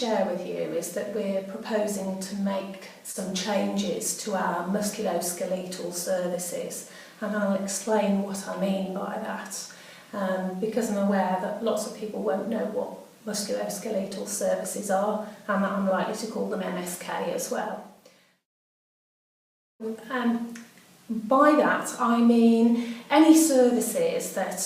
share with you is that we're proposing to make some changes to our musculoskeletal services, and I'll explain what I mean by that, because I'm aware that lots of people won't know what musculoskeletal services are, and that I'm likely to call them MSK as well. By that I mean any services that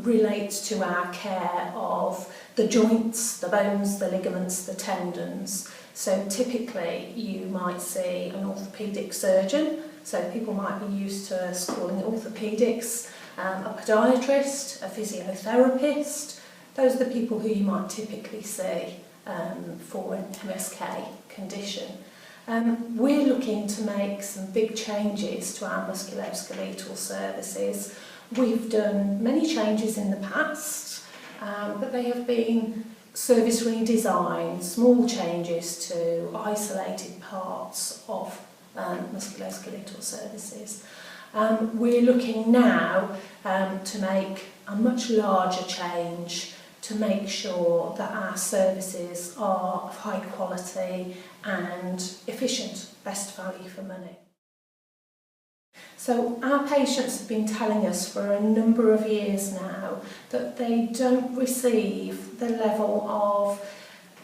relate to our care of the joints, the bones, the ligaments, the tendons. So typically you might see an orthopaedic surgeon, so people might be used to us calling it orthopaedics, a podiatrist, a physiotherapist. Those are the people who you might typically see for an MSK condition. We're looking to make some big changes to our musculoskeletal services. We've done many changes in the past, but they have been service redesign, small changes to isolated parts of musculoskeletal services. We're looking now to make a much larger change to make sure that our services are of high quality and efficient, best value for money. So our patients have been telling us for a number of years now that they don't receive the level of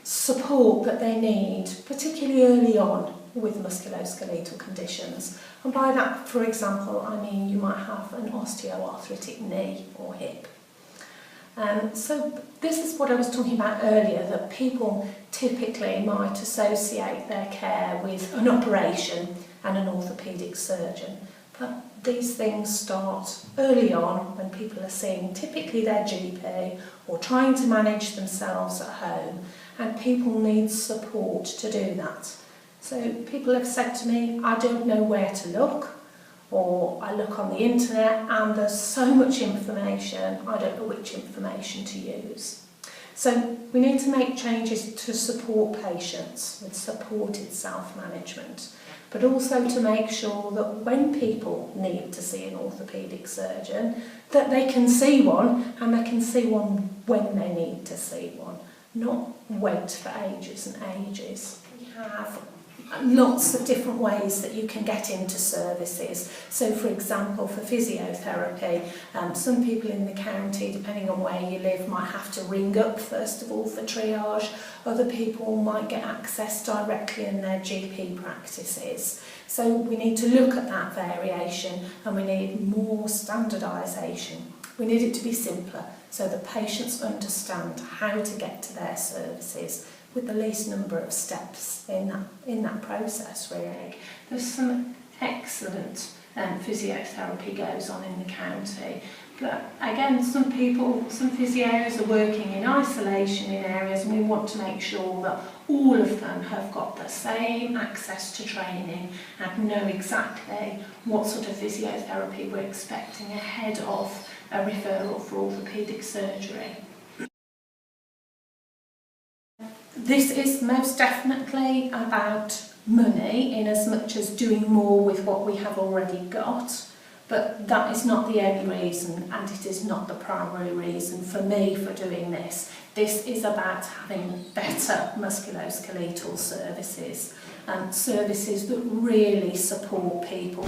support that they need, particularly early on with musculoskeletal conditions. And by that, for example, I mean you might have an osteoarthritic knee or hip. So this is what I was talking about earlier, that people typically might associate their care with an operation and an orthopaedic surgeon. But these things start early on when people are seeing typically their GP or trying to manage themselves at home, and people need support to do that. So people have said to me, I don't know where to look, or I look on the internet and there's so much information, I don't know which information to use. So we need to make changes to support patients with supported self-management, but also to make sure that when people need to see an orthopaedic surgeon, that they can see one, and they can see one when they need to see one, not wait for ages and ages. We have lots of different ways that you can get into services. So for example, for physiotherapy, some people in the county, depending on where you live, might have to ring up first of all for triage. Other people might get access directly in their GP practices. So we need to look at that variation, and we need more standardisation. We need it to be simpler so that patients understand how to get to their services with the least number of steps in that process, really. There's some excellent physiotherapy goes on in the county, but again, some physios are working in isolation in areas, and we want to make sure that all of them have got the same access to training and know exactly what sort of physiotherapy we're expecting ahead of a referral for orthopaedic surgery. This is most definitely about money, in as much as doing more with what we have already got, but that is not the only reason, and it is not the primary reason for me for doing this. This is about having better musculoskeletal services, and services that really support people.